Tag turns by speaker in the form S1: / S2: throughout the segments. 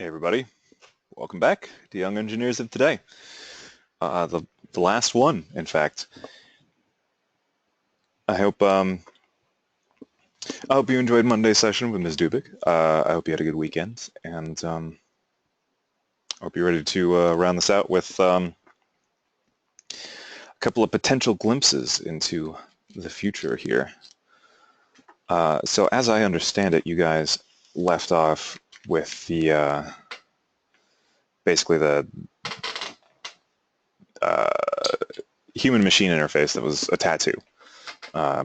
S1: Hey everybody, welcome back to Young Engineers of Today. The last one, in fact. I hope you enjoyed Monday's session with Ms. Dubik. I hope you had a good weekend, and I hope you're ready to round this out with a couple of potential glimpses into the future here. So as I understand it, you guys left off with the basically the human-machine interface that was a tattoo.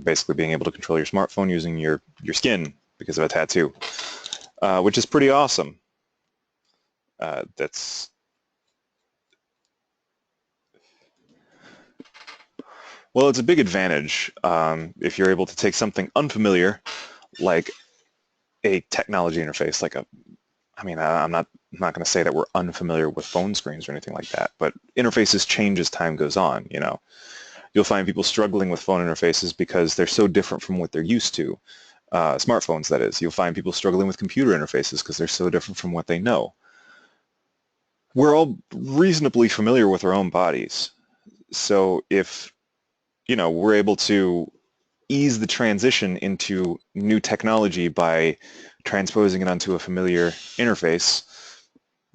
S1: Basically being able to control your smartphone using your skin because of a tattoo, which is pretty awesome. Well, it's a big advantage if you're able to take something unfamiliar like a technology interface, I'm not going to say that we're unfamiliar with phone screens or anything like that, but interfaces change as time goes on, you know. You'll find people struggling with phone interfaces because they're so different from what they're used to. Smartphones, that is. You'll find people struggling with computer interfaces because they're so different from what they know. We're all reasonably familiar with our own bodies. So if, we're able to ease the transition into new technology by transposing it onto a familiar interface,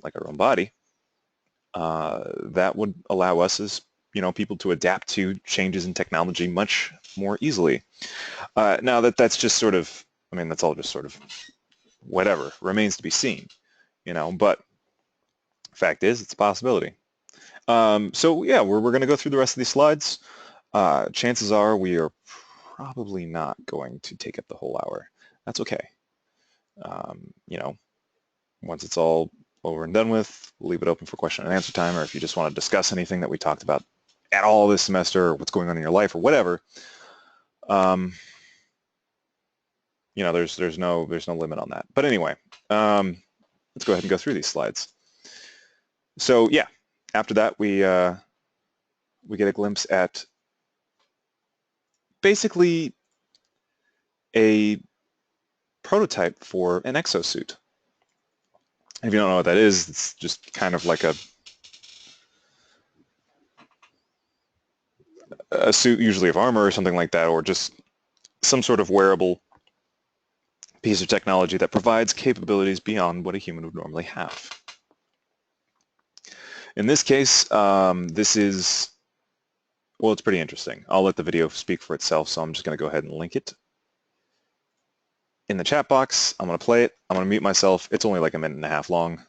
S1: like our own body, that would allow us as people to adapt to changes in technology much more easily. Now that's just sort of, that's all just sort of whatever, remains to be seen, but fact is, it's a possibility. So yeah, we're going to go through the rest of these slides. Chances are we are probably not going to take up the whole hour. That's okay. Once it's all over and done with, we'll leave it open for question and answer time, or if you just want to discuss anything that we talked about at all this semester, or what's going on in your life, or whatever, there's no limit on that. But anyway, let's go ahead and go through these slides. So yeah, after that we get a glimpse at basically a prototype for an exosuit. If you don't know what that is, it's just kind of like a suit, usually of armor or something like that, or just some sort of wearable piece of technology that provides capabilities beyond what a human would normally have. In this case, this is, well, it's pretty interesting. I'll let the video speak for itself, so I'm just going to go ahead and link it in the chat box. I'm going to play it. I'm going to mute myself. It's only like a minute and a half long.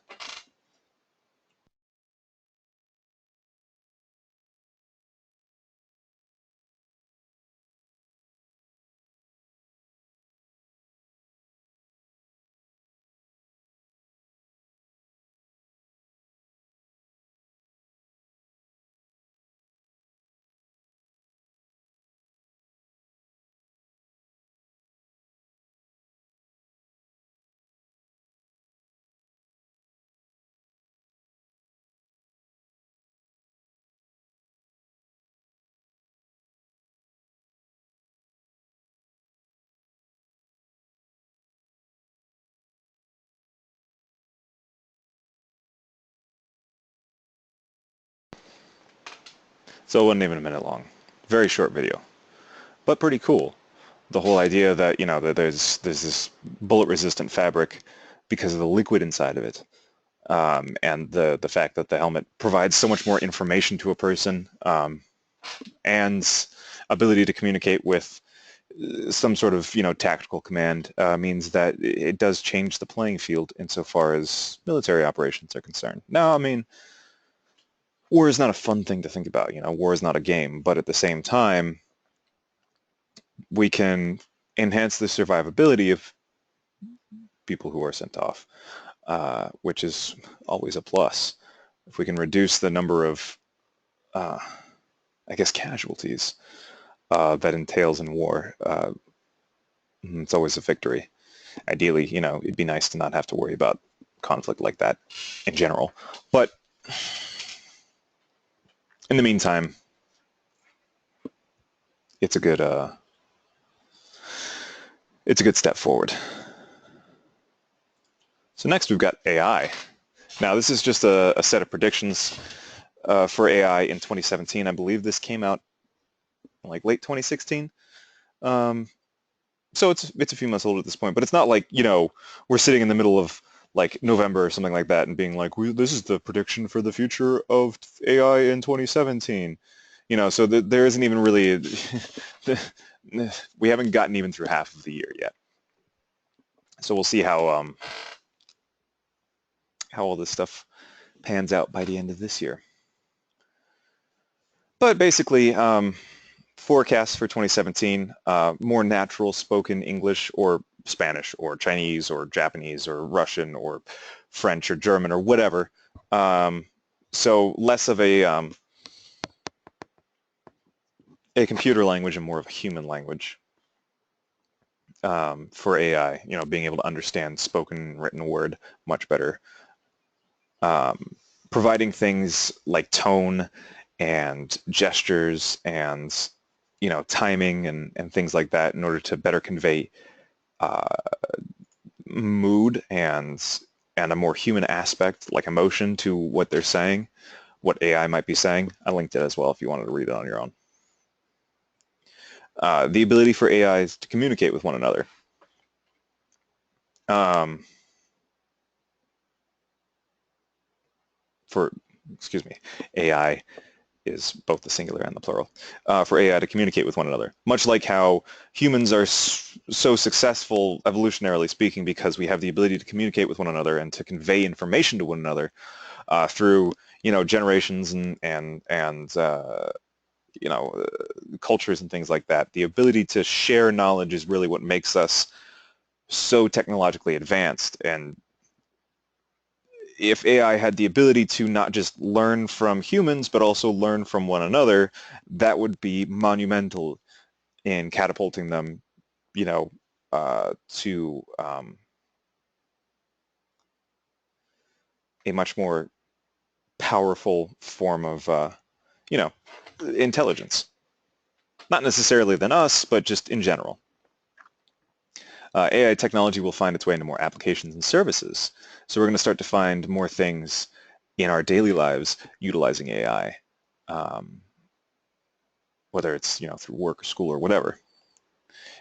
S1: So it wasn't even a minute long. Very short video, but pretty cool. The whole idea that, that there's this bullet-resistant fabric because of the liquid inside of it. And the fact that the helmet provides so much more information to a person, and ability to communicate with some sort of tactical command means that it does change the playing field insofar as military operations are concerned. Now, war is not a fun thing to think about. War is not a game, but at the same time, we can enhance the survivability of people who are sent off, which is always a plus. If we can reduce the number of, I guess, casualties that entails in war, it's always a victory. Ideally, it'd be nice to not have to worry about conflict like that in general. But in the meantime, it's a good step forward. So next we've got AI. Now, this is just a set of predictions for AI in 2017. I believe this came out like late 2016. Um, so it's a few months old at this point, but it's not like, we're sitting in the middle of like November or something like that and being like, this is the prediction for the future of AI in 2017. So there isn't even really, we haven't gotten even through half of the year yet. So we'll see how all this stuff pans out by the end of this year. But basically, forecasts for 2017, more natural spoken English or Spanish or Chinese or Japanese or Russian or French or German or whatever. So less of a computer language and more of a human language for AI, being able to understand spoken written word much better. Providing things like tone and gestures and timing and things like that in order to better convey mood and a more human aspect like emotion to what they're saying, what AI might be saying. I linked it as well if you wanted to read it on your own. The ability for AIs to communicate with one another. Excuse me, AI is both the singular and the plural, for AI to communicate with one another. Much like how humans are so successful, evolutionarily speaking, because we have the ability to communicate with one another and to convey information to one another through, generations and cultures and things like that. The ability to share knowledge is really what makes us so technologically advanced. And if AI had the ability to not just learn from humans, but also learn from one another, that would be monumental in catapulting them, to a much more powerful form of, intelligence. Not necessarily than us, but just in general. AI technology will find its way into more applications and services. So we're going to start to find more things in our daily lives utilizing AI, whether it's through work or school or whatever,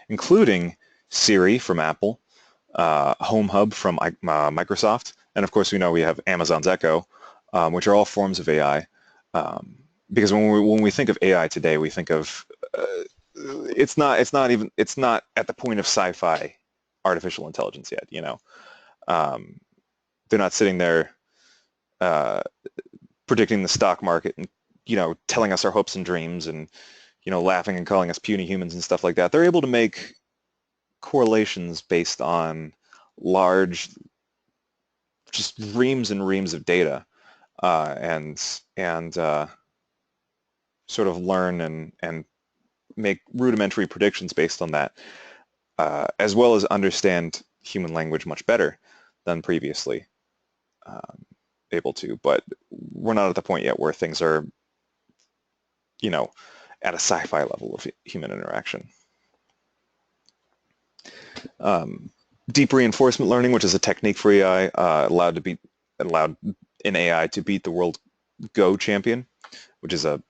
S1: including Siri from Apple, Home Hub from Microsoft, and of course we know we have Amazon's Echo, which are all forms of AI. Because when we think of AI today, we think of it's not at the point of sci-fi artificial intelligence yet. They're not sitting there predicting the stock market and telling us our hopes and dreams and laughing and calling us puny humans and stuff like that. They're able to make correlations based on large, just reams and reams of data, and sort of learn and make rudimentary predictions based on that, as well as understand human language much better than previously able to. But we're not at the point yet where things are, at a sci-fi level of human interaction. Deep reinforcement learning, which is a technique for AI, allowed an AI to beat the world Go champion, which is a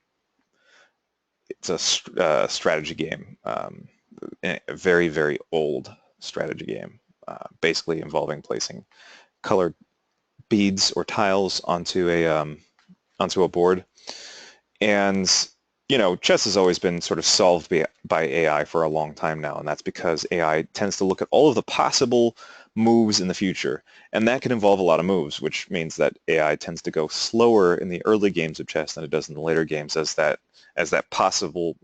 S1: strategy game, a very, very old strategy game, basically involving placing colored beads or tiles onto a board. And chess has always been sort of solved by AI for a long time now, and that's because AI tends to look at all of the possible moves in the future, and that can involve a lot of moves, which means that AI tends to go slower in the early games of chess than it does in the later games, as that possible,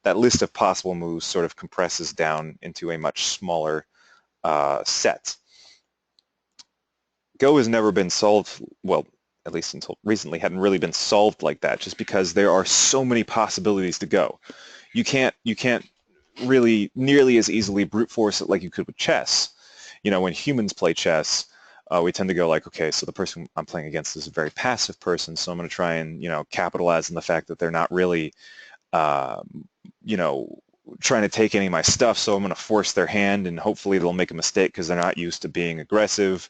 S1: that list of possible moves sort of compresses down into a much smaller set. Go has never been solved, well, at least until recently, hadn't really been solved like that, just because there are so many possibilities to Go. You can't really nearly as easily brute force it like you could with chess. When humans play chess, we tend to go like, okay, so the person I'm playing against is a very passive person, so I'm going to try and capitalize on the fact that they're not really trying to take any of my stuff, so I'm going to force their hand, and hopefully they'll make a mistake because they're not used to being aggressive,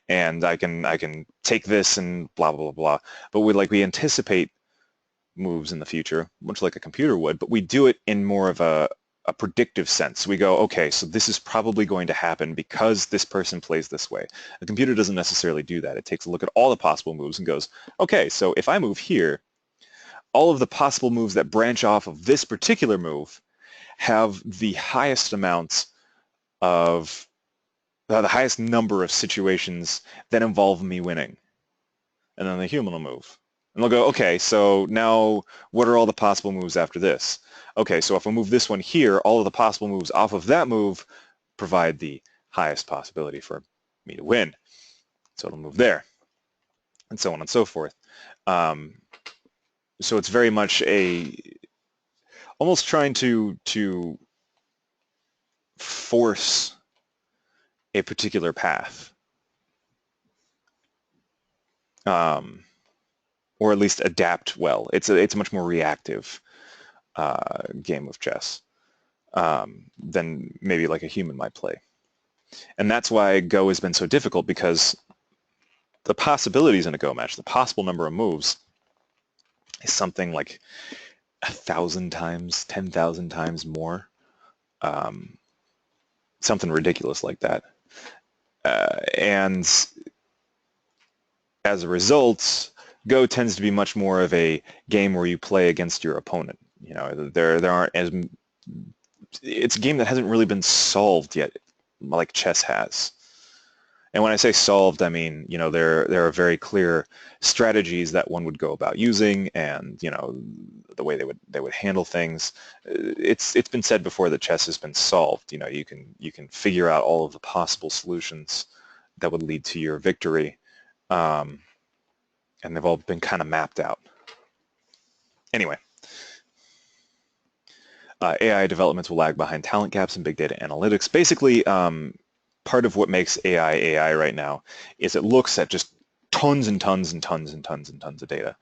S1: and I can take this and blah blah blah blah. But we anticipate moves in the future, much like a computer would, but we do it in more of a predictive sense. We go, okay, so this is probably going to happen because this person plays this way. A computer doesn't necessarily do that. It takes a look at all the possible moves and goes, okay, so if I move here, all of the possible moves that branch off of this particular move have the highest amounts of the highest number of situations that involve me winning. And then the human will move. And they'll go, okay, so now what are all the possible moves after this? Okay, so if I move this one here, all of the possible moves off of that move provide the highest possibility for me to win. So it'll move there, and so on and so forth. So it's very much almost trying to force a particular path, or at least adapt well. It's a much more reactive game of chess than maybe like a human might play. And that's why Go has been so difficult, because the possibilities in a Go match, the possible number of moves, is something like 1,000 times, 10,000 times more. Something ridiculous like that. And as a result, Go tends to be much more of a game where you play against your opponent. You know, there aren't as it's a game that hasn't really been solved yet, like chess has. And when I say solved, I mean, you know, there are very clear strategies that one would go about using, and you know, the way they would handle things. It's been said before that chess has been solved. You know, you can figure out all of the possible solutions that would lead to your victory, and they've all been kind of mapped out. Anyway. AI developments will lag behind talent gaps in big data analytics. Basically, part of what makes AI right now is it looks at just tons and tons and tons and tons and tons of data,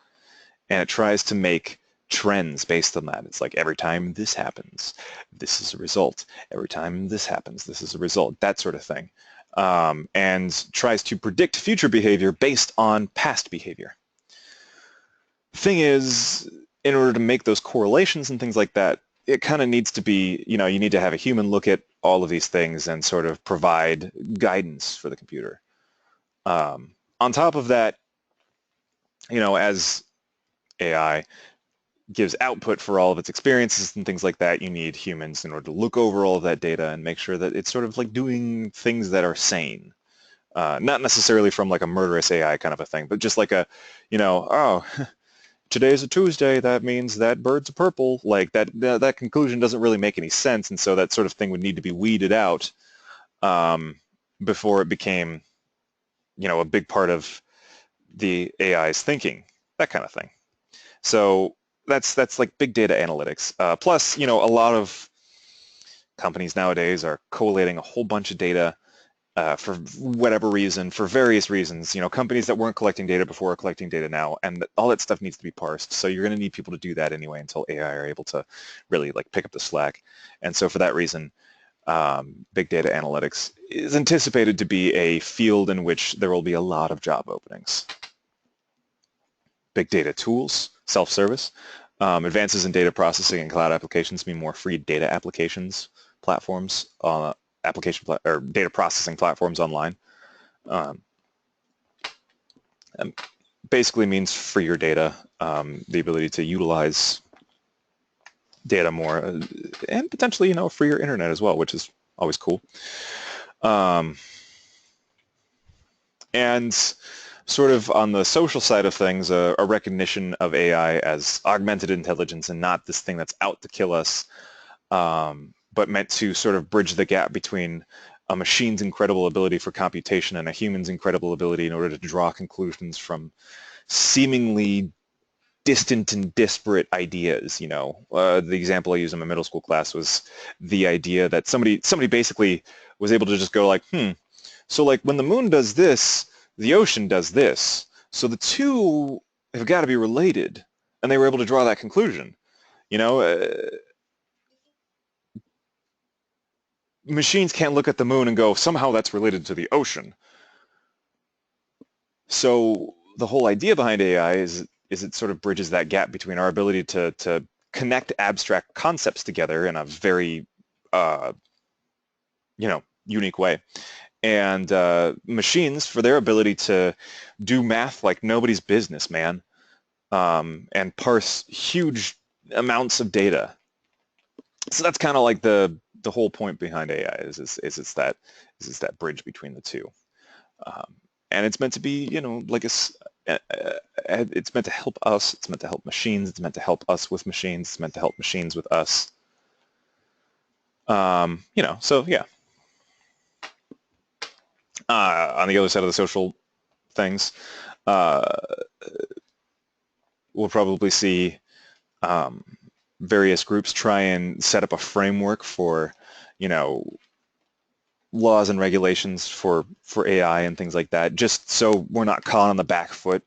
S1: and it tries to make trends based on that. It's like every time this happens, this is a result. Every time this happens, this is a result. That sort of thing, and tries to predict future behavior based on past behavior. Thing is, in order to make those correlations and things like that, it kind of needs to be, you know, you need to have a human look at all of these things and sort of provide guidance for the computer. On top of that, you know, as AI gives output for all of its experiences and things like that, you need humans in order to look over all of that data and make sure that it's sort of like doing things that are sane. Not necessarily from like a murderous AI kind of a thing, but just like a, you know, oh, today's a Tuesday, that means that bird's a purple. Like that conclusion doesn't really make any sense, and so that sort of thing would need to be weeded out before it became, you know, a big part of the AI's thinking, that kind of thing. So that's like big data analytics. Plus, you know, a lot of companies nowadays are collating a whole bunch of data for whatever reason, for various reasons. You know, companies that weren't collecting data before are collecting data now, and all that stuff needs to be parsed. So you're going to need people to do that anyway until AI are able to really like pick up the slack. And so for that reason, big data analytics is anticipated to be a field in which there will be a lot of job openings. Big data tools, self-service. Advances in data processing and cloud applications mean more free data applications platforms, or data processing platforms online. Basically means freer data, the ability to utilize data more, and potentially, you know, freer internet as well, which is always cool. And sort of on the social side of things, a recognition of AI as augmented intelligence and not this thing that's out to kill us, but meant to sort of bridge the gap between a machine's incredible ability for computation and a human's incredible ability in order to draw conclusions from seemingly distant and disparate ideas. You know, the example I used in my middle school class was the idea that somebody basically was able to just go like, so like when the moon does this, the ocean does this. So the two have got to be related, and they were able to draw that conclusion. You know, machines can't look at the moon and go, somehow that's related to the ocean. So the whole idea behind AI is it sort of bridges that gap between our ability to connect abstract concepts together in a very uh, unique way, and machines for their ability to do math like nobody's business, man, and parse huge amounts of data. So that's kind of like the whole point behind AI is it's that bridge between the two. Um, and it's meant to be, like it's meant to help us. It's meant to help machines. It's meant to help us with machines. It's meant to help machines with us. So yeah. On the other side of the social things, uh, we'll probably see um, various groups try and set up a framework for, you know, laws and regulations for AI and things like that, just so we're not caught on the back foot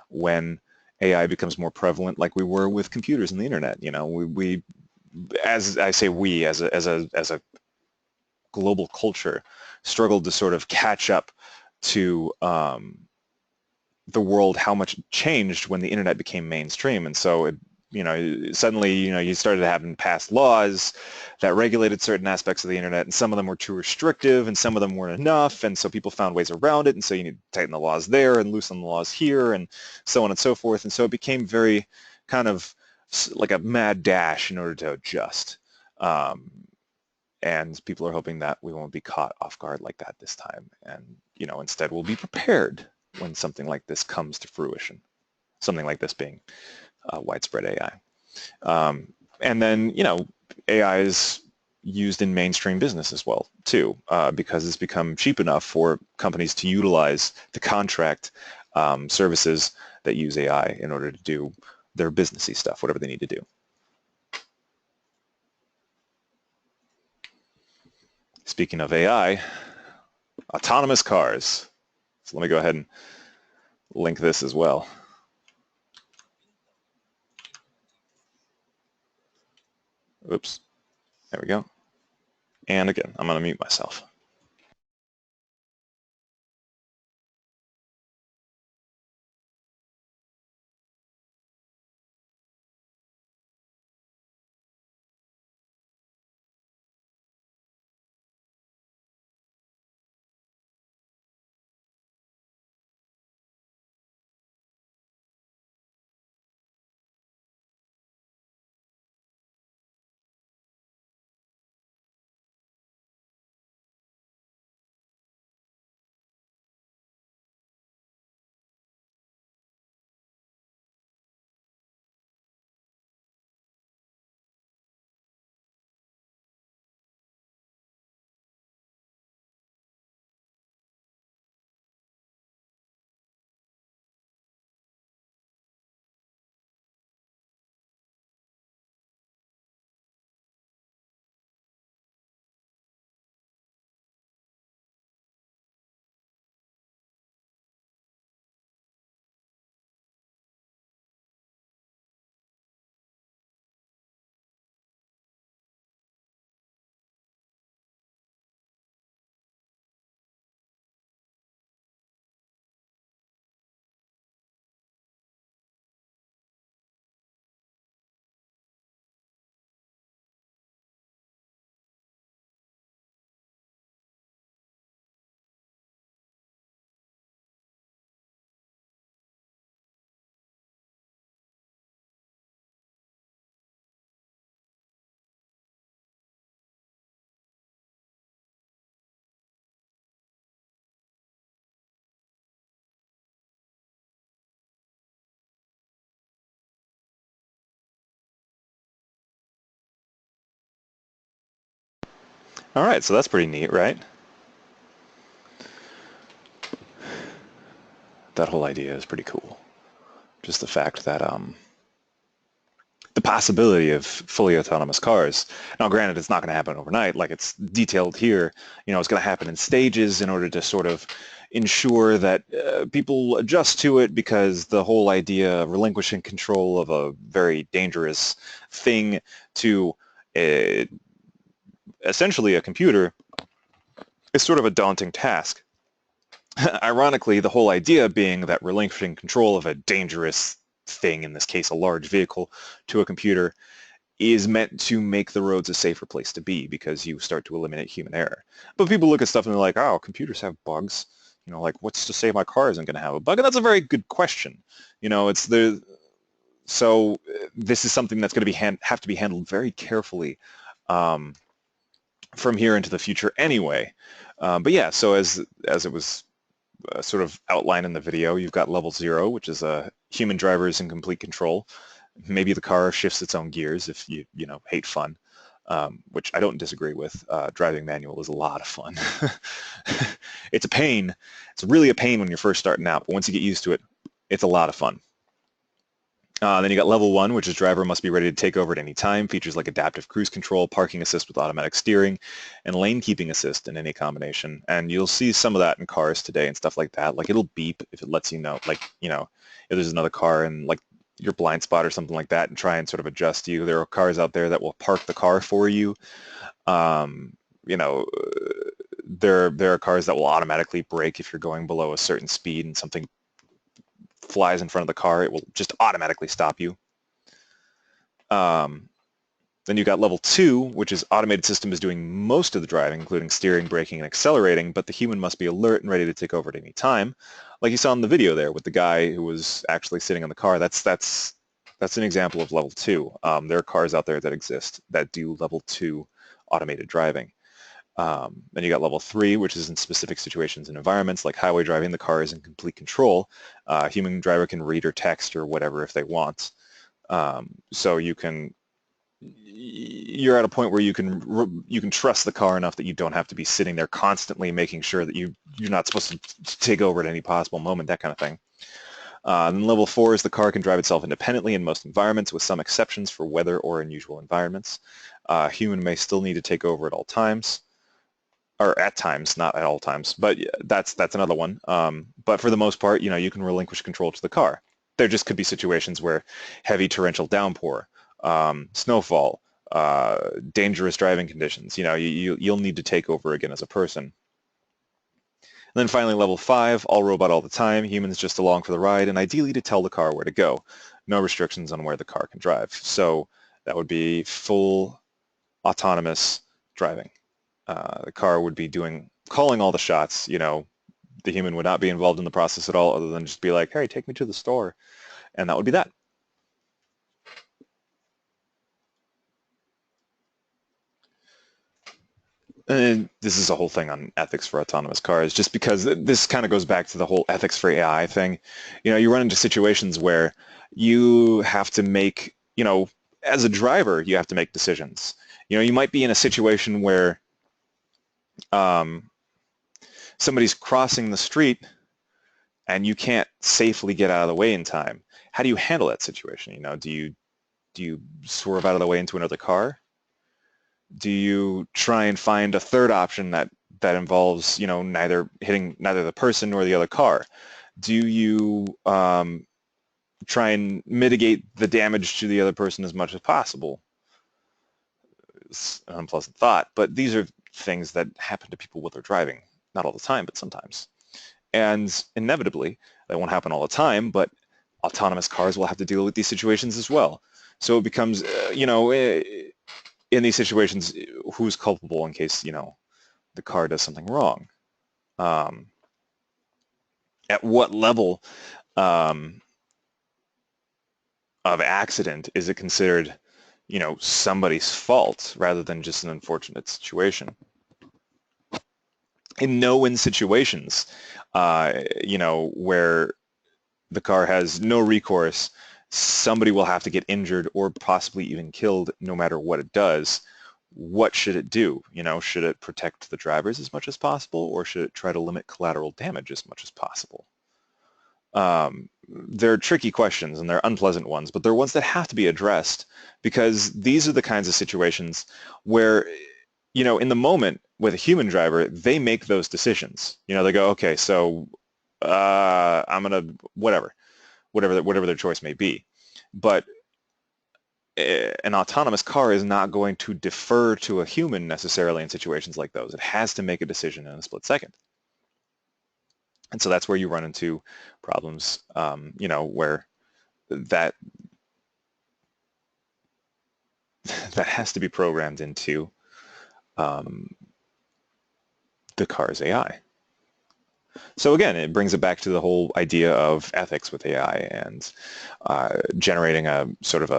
S1: when AI becomes more prevalent, like we were with computers and the internet. We as I say, we as a global culture struggled to sort of catch up to the world, how much it changed when the internet became mainstream. And so suddenly, you started having passed laws that regulated certain aspects of the internet, and some of them were too restrictive and some of them weren't enough, and so people found ways around it, and so you need to tighten the laws there and loosen the laws here and so on and so forth. And so it became very kind of like a mad dash in order to adjust. Um, and people are hoping that we won't be caught off guard like that this time, and instead we'll be prepared when something like this comes to fruition, something like this being widespread AI. And then AI is used in mainstream business as well too, because it's become cheap enough for companies to utilize, to contract services that use AI in order to do their businessy stuff, whatever they need to do. Speaking of AI, autonomous cars. So let me go ahead and link this as well. Oops, there we go. And again, I'm going to mute myself. All right, so that's pretty neat, right? That whole idea is pretty cool. Just the fact that the possibility of fully autonomous cars. Now, granted, it's not going to happen overnight, like it's detailed here. It's going to happen in stages in order to sort of ensure that people adjust to it, because the whole idea of relinquishing control of a very dangerous thing to uh, essentially a computer is sort of a daunting task. Ironically, the whole idea being that relinquishing control of a dangerous thing, in this case a large vehicle, to a computer is meant to make the roads a safer place to be because you start to eliminate human error. But people look at stuff and they're like, oh, computers have bugs. You know, like what's to say my car isn't going to have a bug? And that's a very good question. You know, it's the so this is something that's going to be have to be handled very carefully um, from here into the future anyway. But yeah, so as it was sort of outlined in the video, you've got level 0, which is a human driver is in complete control. Maybe the car shifts its own gears if you know hate fun, which I don't disagree with. Driving manual is a lot of fun. It's a pain. It's really a pain when you're first starting out, but once you get used to it, it's a lot of fun. Then you got level 1, which is driver must be ready to take over at any time. Features like adaptive cruise control, parking assist with automatic steering, and lane keeping assist in any combination. And you'll see some of that in cars today and stuff like that. Like it'll beep if it lets you know, like, you know, if there's another car in like your blind spot or something like that and try and sort of adjust you. There are cars out there that will park the car for you. You know, there are cars that will automatically brake if you're going below a certain speed and something flies in front of the car, it will just automatically stop you. Then you got level 2, which is automated system is doing most of the driving, including steering, braking, and accelerating, but the human must be alert and ready to take over at any time. Like you saw in the video there with the guy who was actually sitting in the car, that's an example of level 2. There are cars out there that exist that do level 2 automated driving. Then you got level 3, which is in specific situations and environments like highway driving. The car is in complete control. Human driver can read or text or whatever if they want. So you're at a point where you can trust the car enough that you don't have to be sitting there constantly making sure that you're not supposed to take over at any possible moment, that kind of thing. Then level 4 is the car can drive itself independently in most environments with some exceptions for weather or unusual environments. Human may still need to take over at all times. Or at times, not at all times, but that's another one. But for the most part, you know, you can relinquish control to the car. There just could be situations where heavy torrential downpour, snowfall, dangerous driving conditions, you know, you'll need to take over again as a person. And then finally, level 5, all robot all the time, humans just along for the ride, and ideally to tell the car where to go. No restrictions on where the car can drive. So that would be full autonomous driving. The car would be calling all the shots, you know, the human would not be involved in the process at all other than just be like, hey, take me to the store. And that would be that. And this is a whole thing on ethics for autonomous cars, just because this kind of goes back to the whole ethics for AI thing. You know, you run into situations where you have to make, you know, as a driver, you have to make decisions. You know, you might be in a situation where somebody's crossing the street and you can't safely get out of the way in time. How do you handle that situation? You know, do you swerve out of the way into another car? Do you try and find a third option that involves, you know, neither hitting the person nor the other car? Do you try and mitigate the damage to the other person as much as possible? It's an unpleasant thought, but these are things that happen to people while they're driving. Not all the time, but sometimes. And inevitably, that won't happen all the time, but autonomous cars will have to deal with these situations as well. So it becomes, you know, in these situations, who's culpable in case, you know, the car does something wrong? At what level of accident is it considered, you know, somebody's fault rather than just an unfortunate situation? In no-win situations, you know, where the car has no recourse, somebody will have to get injured or possibly even killed no matter what it does. What should it do? You know, should it protect the drivers as much as possible, or should it try to limit collateral damage as much as possible? They're tricky questions and they're unpleasant ones, but they're ones that have to be addressed because these are the kinds of situations where, you know, in the moment with a human driver, they make those decisions. You know, they go, okay, so I'm gonna whatever their choice may be. But an autonomous car is not going to defer to a human necessarily in situations like those. It has to make a decision in a split second. And so that's where you run into problems, where that that has to be programmed into um, the car's AI. So again, it brings it back to the whole idea of ethics with AI and generating a sort of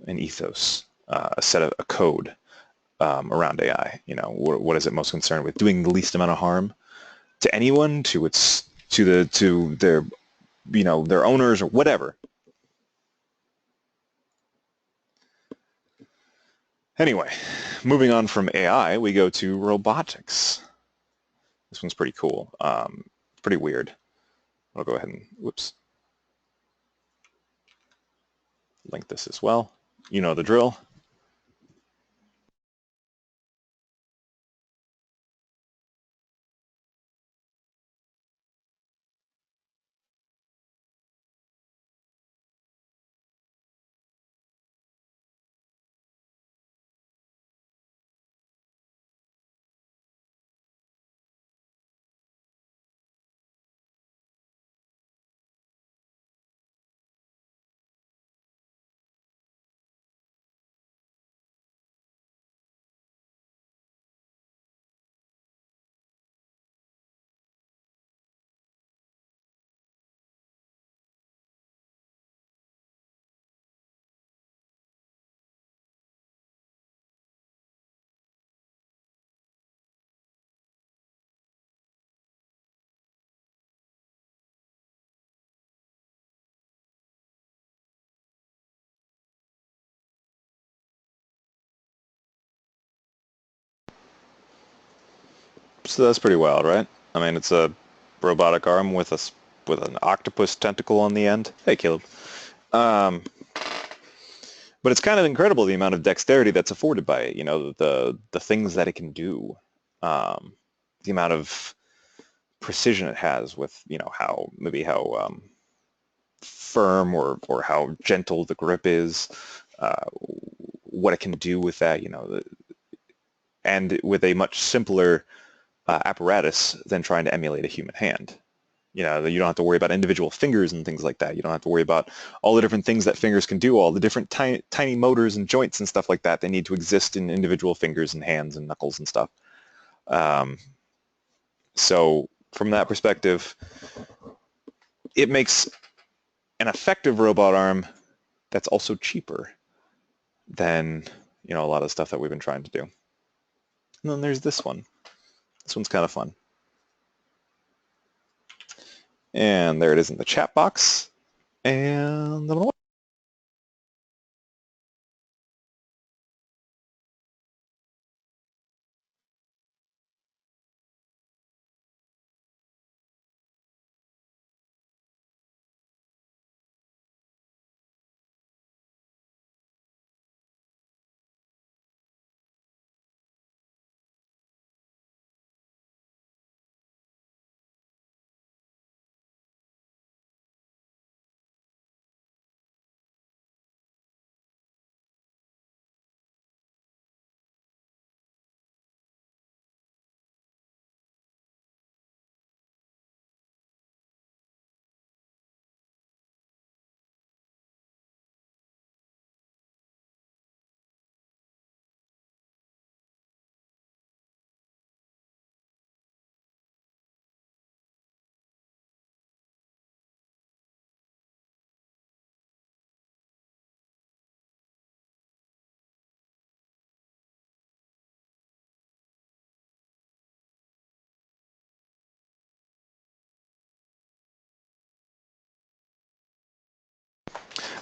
S1: an ethos, a set of a code around AI. What is it most concerned with? Doing the least amount of harm to anyone, to their their owners or whatever. Anyway, moving on from AI, we go to robotics. This one's pretty cool. Pretty weird. I'll go ahead and whoops, link this as well. You know the drill. So that's pretty wild, right? I mean, it's a robotic arm with with an octopus tentacle on the end. Hey, Caleb. Um, but it's kind of incredible the amount of dexterity that's afforded by it. The things that it can do, um, the amount of precision it has with how firm or how gentle the grip is, uh, what it can do with that. And with a much simpler apparatus than trying to emulate a human hand. You don't have to worry about individual fingers and things like that. You don't have to worry about all the different things that fingers can do, all the different tiny motors and joints and stuff like that. They need to exist in individual fingers and hands and knuckles and stuff. Um, so from that perspective, it makes an effective robot arm that's also cheaper than a lot of stuff that we've been trying to do. And then there's this one. This one's kind of fun. And there it is in the chat box. And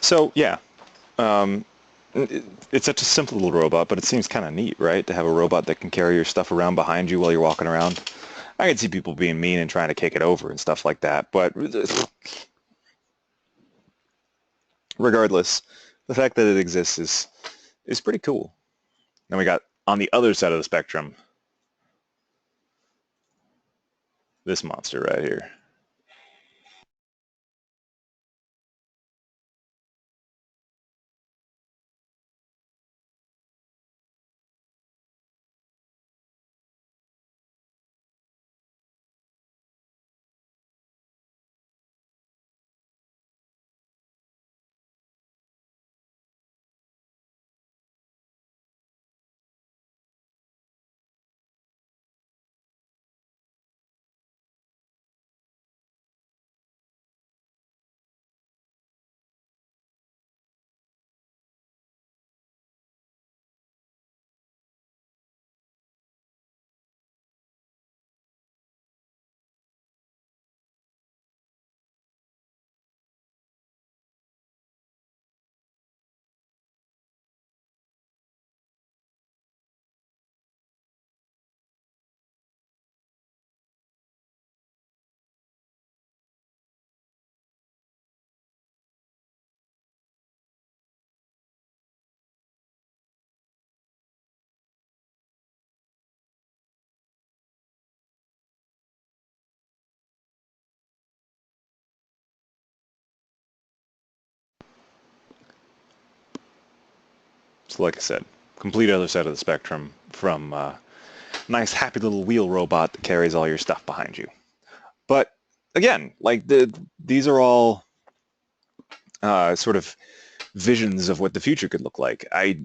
S1: so yeah, um, it's such a simple little robot, but it seems kind of neat, right? To have a robot that can carry your stuff around behind you while you're walking around. I can see people being mean and trying to kick it over and stuff like that, but regardless, the fact that it exists is pretty cool. Then we got on the other side of the spectrum, this monster right here. So like I said, complete other side of the spectrum from nice happy little wheel robot that carries all your stuff behind you. But again, like these are all sort of visions of what the future could look like. I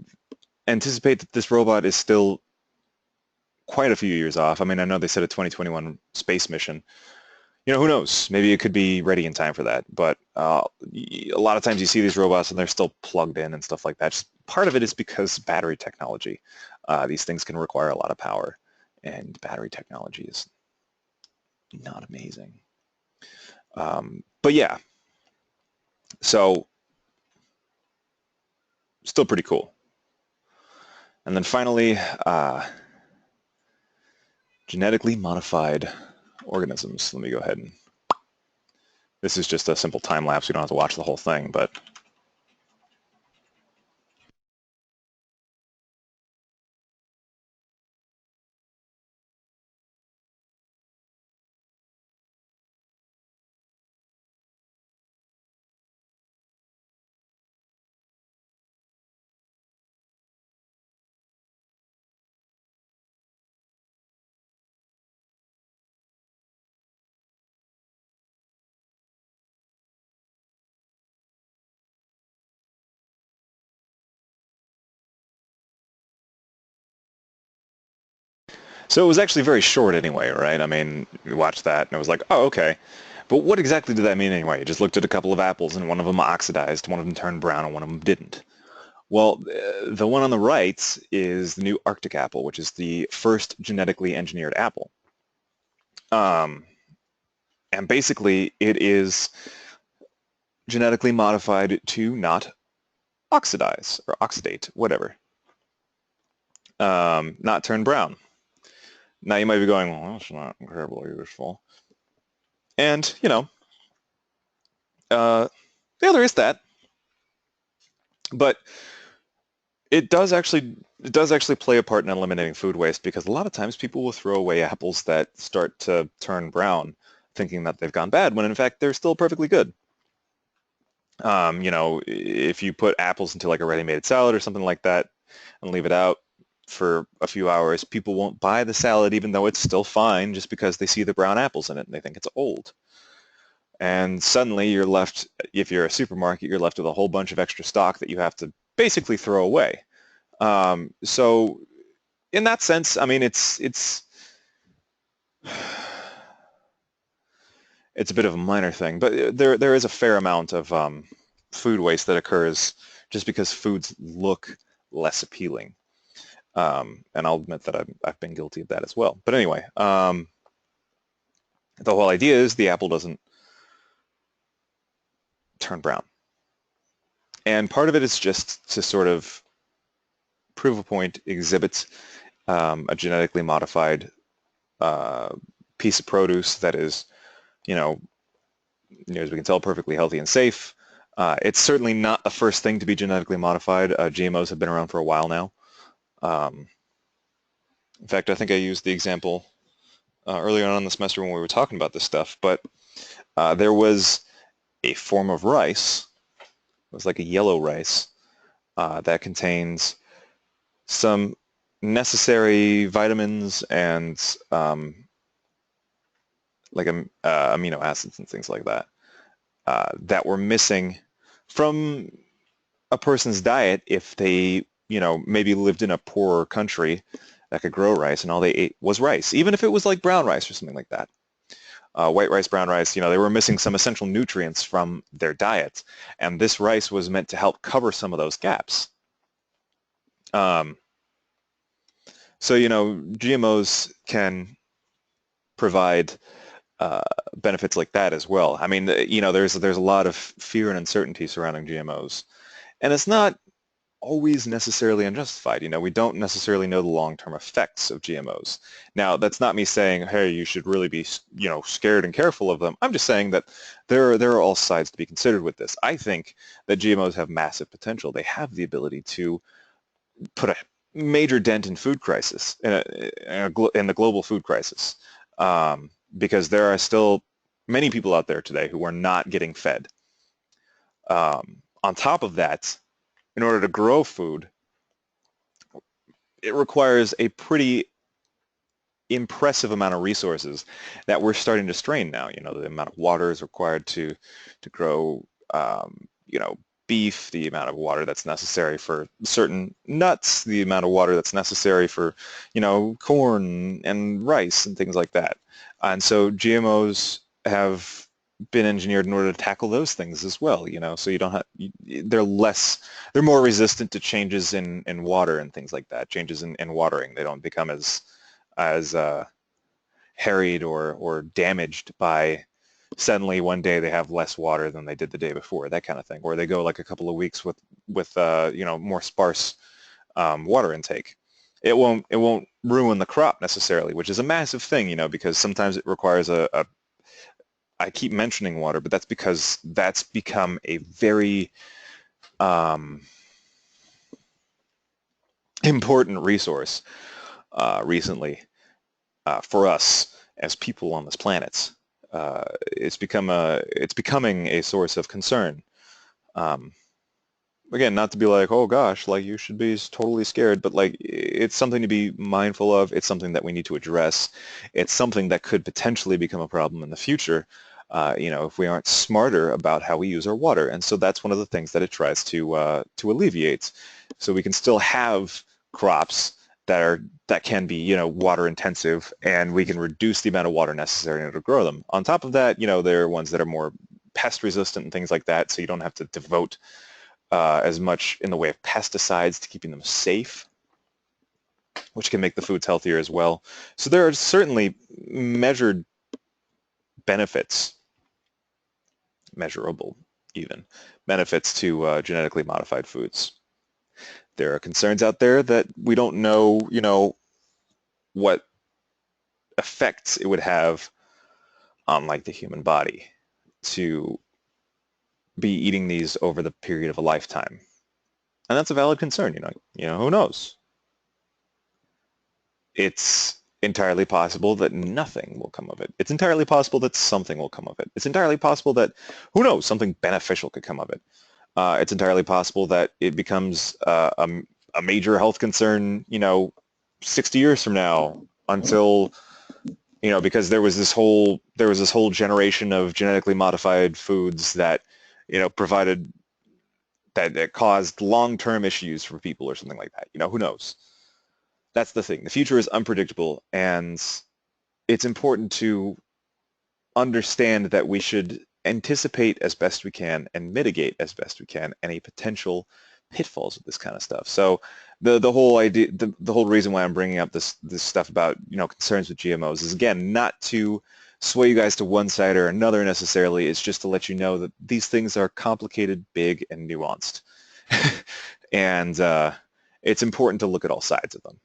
S1: anticipate that this robot is still quite a few years off. I mean, I know they said a 2021 space mission. You know, who knows? Maybe it could be ready in time for that. But a lot of times you see these robots and they're still plugged in and stuff like that. Just part of it is because battery technology. These things can require a lot of power, and battery technology is not amazing. But yeah, so still pretty cool. And then finally, genetically modified organisms. Let me go ahead and this is just a simple time lapse. You don't have to watch the whole thing, but so it was actually very short anyway, right? I mean, you watched that and it was like, oh, okay. But what exactly did that mean anyway? You just looked at a couple of apples and one of them oxidized, one of them turned brown, and one of them didn't. Well, the one on the right is the new Arctic apple, which is the first genetically engineered apple. Um, and basically, it is genetically modified to not oxidize or oxidate, whatever, not turn brown. Now you might be going, well, that's not incredibly useful. And, you know, yeah, there is that. But it does actually play a part in eliminating food waste because a lot of times people will throw away apples that start to turn brown thinking that they've gone bad when in fact they're still perfectly good. You know, if you put apples into like a ready-made salad or something like that and leave it out for a few hours, people won't buy the salad even though it's still fine just because they see the brown apples in it and they think it's old. And suddenly you're left, if you're a supermarket, you're left with a whole bunch of extra stock that you have to basically throw away. So in that sense, I mean, it's a bit of a minor thing, but there is a fair amount of food waste that occurs just because foods look less appealing. And I'll admit that I've been guilty of that as well. But anyway, the whole idea is the apple doesn't turn brown. And part of it is just to sort of prove a point, exhibit a genetically modified piece of produce that is, you know, as we can tell, perfectly healthy and safe. It's certainly not the first thing to be genetically modified. GMOs have been around for a while now. In fact, I think I used the example earlier on in the semester when we were talking about this stuff, but there was a form of rice, it was like a yellow rice, that contains some necessary vitamins and like amino acids and things like that that were missing from a person's diet if they, you know, maybe lived in a poorer country that could grow rice and all they ate was rice, even if it was like brown rice or something like that. White rice, brown rice, you know, they were missing some essential nutrients from their diet, and this rice was meant to help cover some of those gaps. Um, so, you know, GMOs can provide benefits like that as well. I mean, you know, there's a lot of fear and uncertainty surrounding GMOs, and it's not always necessarily unjustified. You know, we don't necessarily know the long-term effects of GMOs. Now, that's not me saying, hey, you should really be, you know, scared and careful of them. I'm just saying that there are all sides to be considered with this. I think that GMOs have massive potential. They have the ability to put a major dent in food crisis, in the global food crisis, because there are still many people out there today who are not getting fed. On top of that, in order to grow food, it requires a pretty impressive amount of resources that we're starting to strain now. You know, the amount of water is required to grow, you know, beef, the amount of water that's necessary for certain nuts, the amount of water that's necessary for, you know, corn and rice and things like that. And so GMOs have been engineered in order to tackle those things as well, you know, so you don't have, they're more resistant to changes in water and things like that, changes in watering. They don't become as harried or damaged by suddenly one day they have less water than they did the day before, that kind of thing, or they go like a couple of weeks with you know, more sparse water intake. It won't ruin the crop necessarily, which is a massive thing, you know, because sometimes it requires a I keep mentioning water, but that's because that's become a very um, important resource recently for us as people on this planet. It's becoming a source of concern. Um, Again, not to be like, oh gosh, like you should be totally scared, but like it's something to be mindful of. It's something that we need to address. It's something that could potentially become a problem in the future, you know, if we aren't smarter about how we use our water. And so that's one of the things that it tries to alleviate. So we can still have crops that can be, you know, water intensive, and we can reduce the amount of water necessary in order to grow them. On top of that, you know, there are ones that are more pest resistant and things like that, so you don't have to devote as much in the way of pesticides to keeping them safe, which can make the foods healthier as well. So there are certainly measured benefits, measurable even, benefits to genetically modified foods. There are concerns out there that we don't know, you know, what effects it would have on like the human body to be eating these over the period of a lifetime. And that's a valid concern, you know. Who knows? It's entirely possible that nothing will come of it. It's entirely possible that something will come of it. It's entirely possible that, who knows, something beneficial could come of it. It's entirely possible that it becomes a major health concern, you know, 60 years from now, until, you know, because there was this whole generation of genetically modified foods that, you know, provided that caused long-term issues for people or something like that. You know, who knows? That's the thing. The future is unpredictable, and it's important to understand that we should anticipate as best we can and mitigate as best we can any potential pitfalls of this kind of stuff. So the whole idea, the whole reason why I'm bringing up this stuff about, you know, concerns with GMOs is, again, not to sway you guys to one side or another necessarily. It's just to let you know that these things are complicated, big, and nuanced. And it's important to look at all sides of them.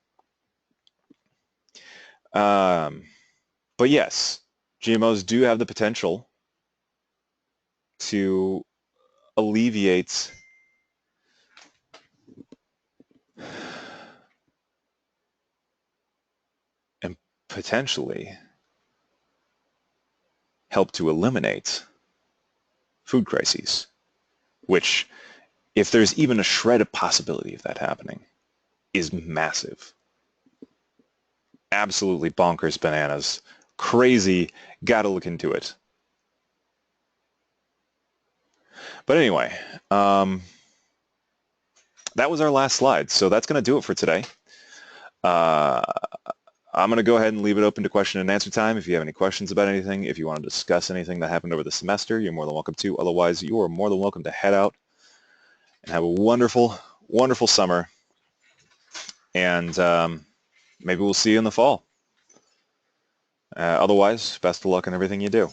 S1: But yes, GMOs do have the potential to alleviate and potentially help to eliminate food crises, which, if there's even a shred of possibility of that happening, is massive. Absolutely bonkers bananas. Crazy. Gotta look into it. But anyway, that was our last slide. So that's going to do it for today. Uh, I'm going to go ahead and leave it open to question and answer time. If you have any questions about anything, if you want to discuss anything that happened over the semester, you're more than welcome to. Otherwise, you are more than welcome to head out and have a wonderful, wonderful summer. And maybe we'll see you in the fall. Otherwise, best of luck in everything you do.